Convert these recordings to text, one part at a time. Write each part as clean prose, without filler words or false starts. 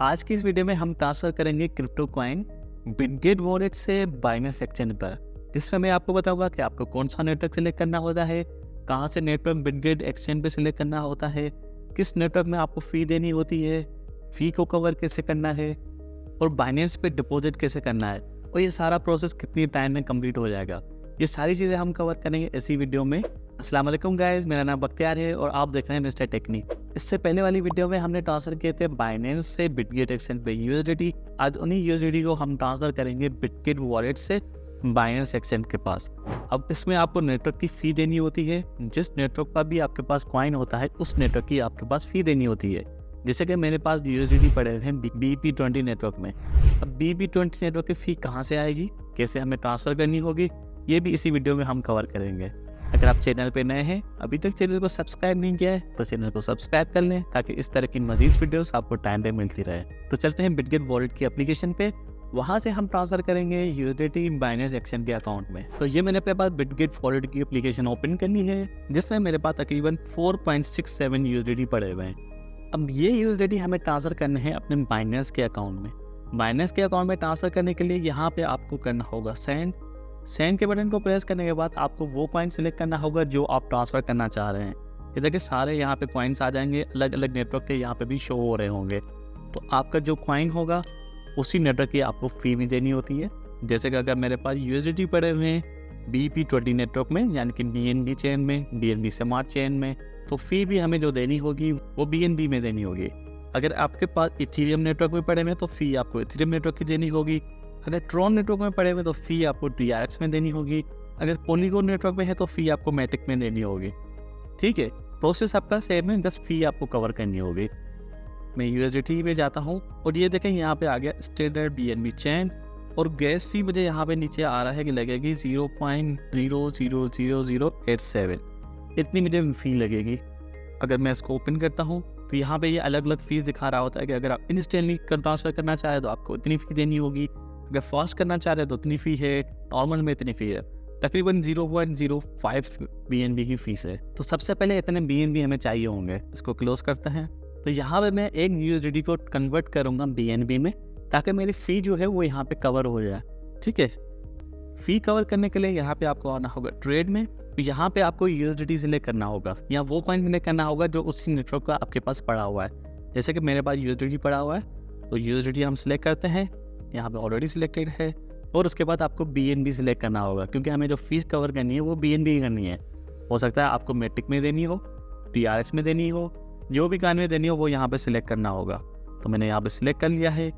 आज की इस वीडियो में हम ट्रांसफर करेंगे क्रिप्टो कॉइन बिटगेट वॉलेट से बाइनेंस एक्सचेंज पर, जिसमें मैं आपको बताऊंगा कि आपको कौन सा नेटवर्क सिलेक्ट करना होता है, कहां से नेटवर्क बिटगेट एक्सचेंज पे सिलेक्ट करना होता है, किस नेटवर्क में आपको फ़ी देनी होती है, फ़ी को कवर कैसे करना है और बाइनेंस पे डिपॉजिट कैसे करना है और ये सारा प्रोसेस कितनी टाइम में कंप्लीट हो जाएगा। ये सारी चीज़ें हम कवर करेंगे इसी वीडियो में। अस्सलाम वालेकुम गाइस, मेरा नाम बख्तियार है और आप देख रहे हैं मिस्टर टेक्निक। इससे पहले वाली वीडियो में हमने ट्रांसफर किए थे बाइनेंस से बिटगेट एक्सचेंज पे यूएसडीटी। आज उन्हीं यूएसडीटी को हम ट्रांसफर करेंगे बिटगेट वॉलेट से बाइनेंस एक्सचेंज के पास। अब इसमें आपको नेटवर्क की फ़ी देनी होती है। जिस नेटवर्क का भी आपके पास कॉइन होता है उस नेटवर्क की आपके पास फ़ी देनी होती है। जैसे कि मेरे पास यूएसडीटी पड़े हुए हैं BP20 नेटवर्क में। अब BP20 नेटवर्क की फ़ी कहाँ से आएगी, कैसे हमें ट्रांसफ़र करनी होगी, ये भी इसी वीडियो में हम कवर करेंगे। अगर आप चैनल पे नए हैं, अभी तक चैनल को सब्सक्राइब नहीं किया है तो चैनल को सब्सक्राइब कर लें ताकि इस तरह की मजीद वीडियोस आपको टाइम पे मिलती रहे। तो चलते हैं बिटगेट वॉलेट की एप्लीकेशन पे, वहाँ से हम ट्रांसफर करेंगे यूएसडीटी बाइनेंस एक्सचेंज के अकाउंट में। तो ये मैंने अपने पास बिटगेट वॉलेट की एप्लीकेशन ओपन करनी है, जिसमें मेरे पास तकरीबन 4.67 यूएसडीटी पड़े हुए हैं। अब ये यूएसडीटी हमें ट्रांसफर करने हैं अपने बाइनेंस के अकाउंट में। बाइनेंस के अकाउंट में ट्रांसफर करने के लिए यहाँ पे आपको करना होगा सेंड के बटन को प्रेस करने के बाद आपको वो कॉइन सिलेक्ट करना होगा जो आप ट्रांसफ़र करना चाह रहे हैं। ये देखिए सारे यहाँ पे कॉइन्स आ जाएंगे, अलग अलग नेटवर्क के यहाँ पे भी शो हो रहे होंगे। तो आपका जो कॉइन होगा उसी नेटवर्क की आपको फ़ी भी देनी होती है। जैसे कि अगर मेरे पास यूएसडीटी पड़े हुए हैं BP20 नेटवर्क में, यानी कि BNB चेन में, BNB स्मार्ट चेन में, तो फ़ी भी हमें जो देनी होगी वो BNB में देनी होगी। अगर आपके पास इथेरियम नेटवर्क में पड़े हुए तो फ़ी आपको इथेरियम नेटवर्क की देनी होगी। अगर ट्रॉन नेटवर्क में पड़े हुए तो फ़ी आपको TRX में देनी होगी। अगर पॉलीगॉन नेटवर्क में है तो फ़ी आपको मैटिक में देनी होगी। ठीक है, प्रोसेस आपका सेम है, जस्ट फ़ी आपको कवर करनी होगी। मैं यूएसडीटी में जाता हूँ और ये देखें यहाँ पे आ गया स्टैंडर्ड BNB चेन और गैस फ़ी मुझे यहाँ पे नीचे आ रहा है कि लगेगी 0.00087। इतनी मुझे फ़ी लगेगी। अगर मैं इसको ओपन करता हूँ तो यहाँ पे ये अलग अलग फ़ीस दिखा रहा होता है कि अगर आप इंस्टेंटली ट्रांसफ़र करना चाहें तो आपको इतनी फ़ी देनी होगी, अगर फास्ट करना चाह रहे हैं तो इतनी फ़ी है, नॉर्मल में इतनी फ़ी है। तकरीबन 0.05 BNB की फ़ीस है। तो सबसे पहले इतने BNB हमें चाहिए होंगे। इसको क्लोज करते हैं। तो यहाँ पे मैं एक यूएसडीटी को कन्वर्ट करूँगा BNB में, ताकि मेरी फ़ी जो है वो यहाँ पे कवर हो जाए। ठीक है, फ़ी कवर करने के लिए यहाँ पे आपको आना होगा ट्रेड में। तो यहाँ पे आपको यूएसडीटी सिलेक्ट करना होगा या वो कॉइन सिलेक्ट करना होगा जो उसी नेटवर्क का आपके पास पड़ा हुआ है। जैसे कि मेरे पास यूएसडीटी पड़ा हुआ है तो यूएसडीटी हम सिलेक्ट करते हैं, यहाँ पे ऑलरेडी सिलेक्टेड है। और उसके बाद आपको BNB सिलेक्ट करना होगा, क्योंकि हमें जो फीस कवर करनी है वो BNB की करनी है। हो सकता है आपको मैटिक में देनी हो, TRX में देनी हो, जो भी कॉइन में देनी हो वो यहाँ पे सिलेक्ट करना होगा। तो मैंने यहाँ पे सिलेक्ट कर लिया है।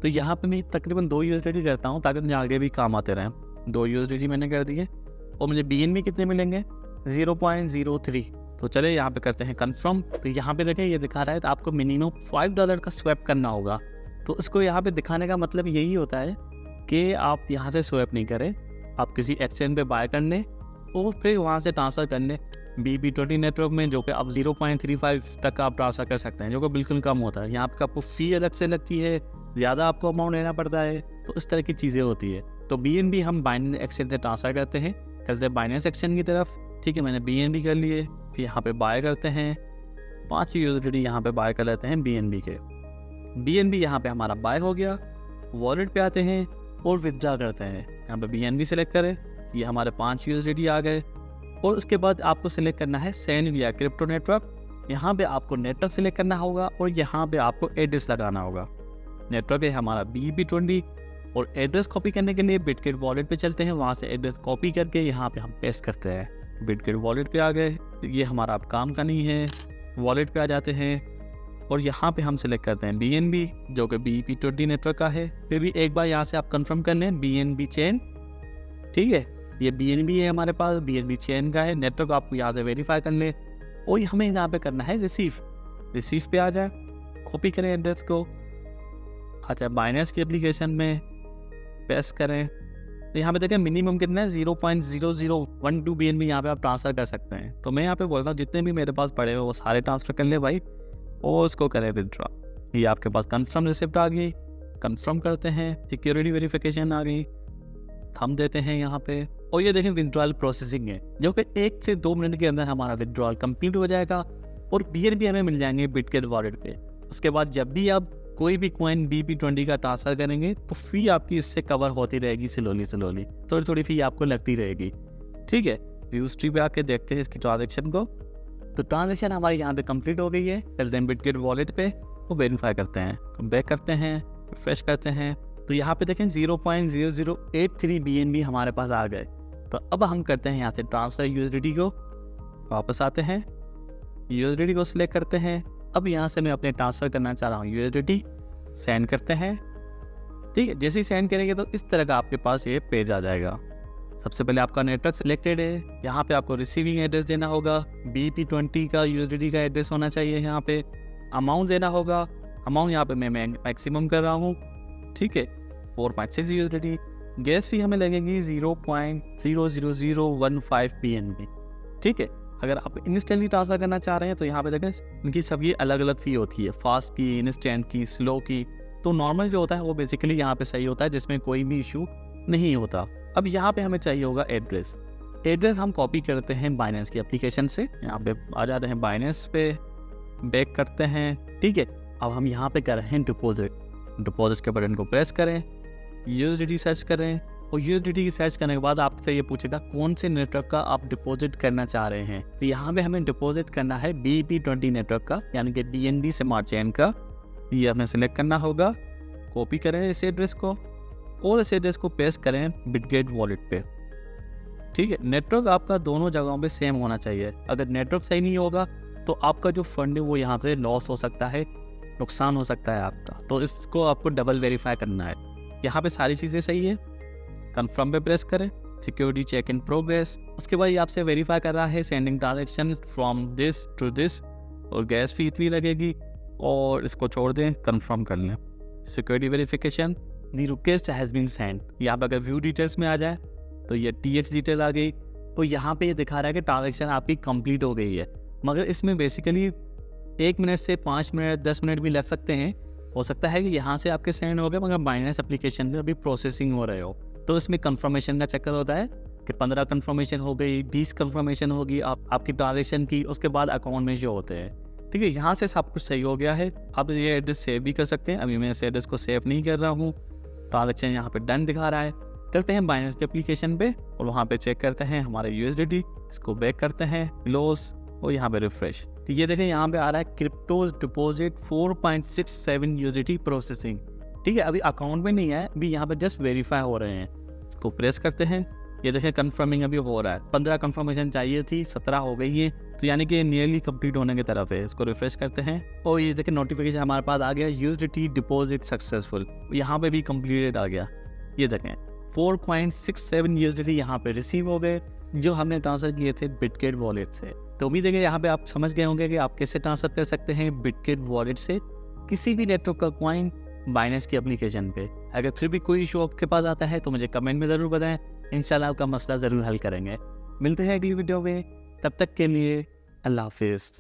तो यहाँ पे मैं तकरीबन 2 यूएसडीटी करता हूँ ताकि मुझे आगे भी काम आते रहें। 2 यूएसडीटी मैंने कर दिए और मुझे BNB कितने मिलेंगे, 0.03। तो चले यहाँ पे करते हैं कन्फर्म। तो यहाँ पे देखें ये दिखा रहा है तो आपको मिनिमम $5 का स्वैप करना होगा। तो इसको यहाँ पे दिखाने का मतलब यही होता है कि आप यहाँ से स्वैप नहीं करें, आप किसी एक्सचेंज पे बाय करने और फिर वहाँ से ट्रांसफ़र करने BP20 नेटवर्क में, जो कि आप 0.35 तक आप ट्रांसफ़र कर सकते हैं, जो कि बिल्कुल कम होता है। यहाँ पे आपको फ़ी अलग से लगती है, ज़्यादा आपको अमाउंट लेना पड़ता है, तो इस तरह की चीज़ें होती है। तो BNB हम बाइनेंस एक्सचेंज से ट्रांसफ़र करते हैं, चलते हैं बाइनेंस एक्सचेंज की तरफ। ठीक है, मैंने BNB कर लिए, फिर यहाँ पर बाय करते हैं 5 यूएसडीटी यहाँ पर बाय कर लेते हैं BNB के। BNB यहाँ पे हमारा बाय हो गया। वॉलेट पे आते हैं और विथड्रॉ करते हैं। यहाँ पे BNB सेलेक्ट करें, ये हमारे 5 यूएसडीटी आ गए। और उसके बाद आपको सिलेक्ट करना है सेंड विया क्रिप्टो नेटवर्क। यहाँ पे आपको नेटवर्क सिलेक्ट करना होगा और यहाँ पे आपको एड्रेस लगाना होगा। नेटवर्क है हमारा BP20 और एड्रेस कॉपी करने के लिए बिटगेट वॉलेट पे चलते हैं। वहाँ से एड्रेस कॉपी करके यहाँ पे हम पेस्ट करते हैं। बिटगेट वॉलेट पे आ गए, ये हमारा अब काम का नहीं है। वॉलेट पे आ जाते हैं और यहाँ पे हम सिलेक्ट करते हैं BNB, जो कि BP20 नेटवर्क का है। फिर भी एक बार यहाँ से आप कंफर्म कर लें BNB चेन। ठीक है, ये BNB है हमारे पास, BNB चेन का है। नेटवर्क आपको यहाँ से वेरीफाई कर लें और हमें यहाँ पे करना है रिसीव पे आ जाए, कॉपी करें एड्रेस को, अच्छा बाइनेंस की एप्लीकेशन में पेस्ट करें। तो यहाँ पे देखें मिनिमम कितना है, 0.0012 BNB यहाँ पे आप ट्रांसफ़र कर सकते हैं। तो मैं यहाँ पे बोलता हूँ जितने भी मेरे पास पड़े हुए वो सारे ट्रांसफ़र कर ले भाई और उसको करें विथड्रॉ। ये आपके पास कंफर्म रिसिप्ट आ गई, कंफर्म करते हैं। सिक्योरिटी वेरिफिकेशन आ गई, थंब देते हैं यहाँ पे और ये देखें विथड्रॉल प्रोसेसिंग है, जो कि 1 से 2 मिनट के अंदर हमारा विथड्रॉल कंप्लीट हो जाएगा और BNB हमें मिल जाएंगे बिटगेट वॉलेट पे। उसके बाद जब भी आप कोई भी कॉइन BP20 का ट्रांसफर करेंगे तो फी आपकी इससे कवर होती रहेगी स्लोली, थोड़ी थोड़ी फी आपको लगती रहेगी। ठीक है, व्यू हिस्ट्री पे आके देखते हैं इसकी ट्रांजेक्शन को। तो ट्रांजेक्शन हमारी यहाँ पे कंप्लीट हो गई है। चलते हैं बिटगेट वॉलेट पे, वो वेरीफाई करते हैं, बैक करते हैं, रिफ्रेश करते हैं। तो यहाँ पे देखें 0.0083 BNB हमारे पास आ गए। तो अब हम करते हैं यहाँ से ट्रांसफर USDT को, वापस आते हैं, USDT को सिलेक्ट करते हैं। अब यहाँ से मैं अपने ट्रांसफ़र करना चाह रहा हूँ USDT, सेंड करते हैं। ठीक है, जैसे ही सेंड करेंगे तो इस तरह का आपके पास ये पेज आ जाएगा। सबसे पहले आपका नेटवर्क सिलेक्टेड है, यहाँ पे आपको रिसीविंग एड्रेस देना होगा, BP20 का USDT का एड्रेस होना चाहिए। यहाँ पे अमाउंट देना होगा, अमाउंट यहाँ पे मैं मैक्सिमम कर रहा हूँ। ठीक है, 4.6 USDT। गैस फी हमें लगेगी 0.00015 BNB। ठीक है, अगर आप इंस्टेंटली ट्रांसफ़र करना चाह रहे हैं तो यहाँ पे देखें उनकी सबकी अलग अलग फ़ी होती है, फास्ट की, इंस्टेंट की, स्लो की। तो नॉर्मल जो होता है वो बेसिकली यहाँ पे सही होता है, जिसमें कोई भी इशू नहीं होता। अब यहाँ पे हमें चाहिए होगा एड्रेस। एड्रेस हम कॉपी करते हैं बाइनेंस की एप्लीकेशन से, यहाँ पे आ जाते हैं बाइनेंस पे, बैक करते हैं। ठीक है, अब हम यहाँ पे कर रहे हैं डिपॉजिट के बटन को प्रेस करें, USDT सर्च करें, और USDT की सर्च करने के बाद आपसे ये पूछेगा कौन से नेटवर्क का आप डिपॉजिट करना चाह रहे हैं। तो यहाँ पे हमें डिपॉजिट करना है BP20 नेटवर्क का, यानी कि BNB स्मार्ट चेन का। ये हमें सिलेक्ट करना होगा, कॉपी करें इस एड्रेस को और इस एड्रेस को पेस्ट करें बिटगेट वॉलेट पे। ठीक है, नेटवर्क आपका दोनों जगहों पे सेम होना चाहिए। अगर नेटवर्क सही नहीं होगा तो आपका जो फंड है वो यहाँ से लॉस हो सकता है, नुकसान हो सकता है आपका। तो इसको आपको डबल वेरीफाई करना है। यहाँ पे सारी चीज़ें सही है, कन्फर्म पे प्रेस करें, सिक्योरिटी चेक इन प्रोग्रेस। उसके बाद ये आपसे वेरीफाई कर रहा है sending transaction from this to this, और गैस फी इतनी लगेगी, और इसको छोड़ दें, कन्फर्म कर लें। Security verification, the request has been sent. यहाँ पर अगर व्यू डिटेल्स में आ जाए तो ये TX डिटेल आ गई। तो यहाँ पे ये दिखा रहा है कि ट्रांजेक्शन आपकी कंप्लीट हो गई है, मगर इसमें बेसिकली 1 मिनट से 5 मिनट 10 मिनट भी लग सकते हैं। हो सकता है कि यहाँ से आपके सेंड हो गए, मगर बाइनेंस एप्लीकेशन में अभी प्रोसेसिंग हो रहे हो। तो इसमें कंफर्मेशन का चक्कर होता है कि 15 कंफर्मेशन हो गई, 20 कंफर्मेशन होगी आपकी ट्रांजेक्शन की, उसके बाद अकाउंट में जो होते हैं। ठीक है, यहाँ से सब कुछ सही हो गया है। आप ये एड्रेस सेव भी कर सकते हैं। अभी मैं इस एड्रेस को सेव नहीं कर रहा हूँ। ट्रांजेक्शन यहाँ पे डन दिखा रहा है। चलते हैं बाइनेंस के एप्लीकेशन पे और वहाँ पे चेक करते हैं हमारे USDT, इसको बैक करते हैं, क्लोज, और यहाँ पे रिफ्रेश। तो ये देखें यहाँ पे आ रहा है क्रिप्टोज डिपॉजिट 4.67 USDT प्रोसेसिंग। ठीक है, अभी अकाउंट में नहीं है, अभी यहाँ पे जस्ट वेरीफाई हो रहे हैं। इसको प्रेस करते हैं, ये देखें कन्फर्मिंग अभी हो रहा है। 15 कन्फर्मेशन चाहिए थी, 17 हो गई है, तो यानी कि नियरली कंप्लीट होने की तरफ है। इसको रिफ्रेश करते हैं और ये देखें नोटिफिकेशन हमारे पास आ गया, USDT डिपॉजिट सक्सेसफुल। यहाँ पे भी कंप्लीटेड आ गया। ये देखें 4.67 USDT यहाँ पे रिसीव हो गए, जो हमने ट्रांसफ़र किए थे बिटगेट वॉलेट से। तो उम्मीद है कि यहाँ पे आप समझ गए होंगे कि आप कैसे ट्रांसफ़र कर सकते हैं बिटगेट वॉलेट से किसी भी नेटवर्क का कॉइन बाइनेंस की एप्लीकेशन पे। अगर फिर भी कोई इशू आपके पास आता है तो मुझे कमेंट में ज़रूर बताएं, इंशाल्लाह आपका मसला ज़रूर हल करेंगे। मिलते हैं अगली वीडियो में, तब तक के लिए अल्लाह हाफिज़।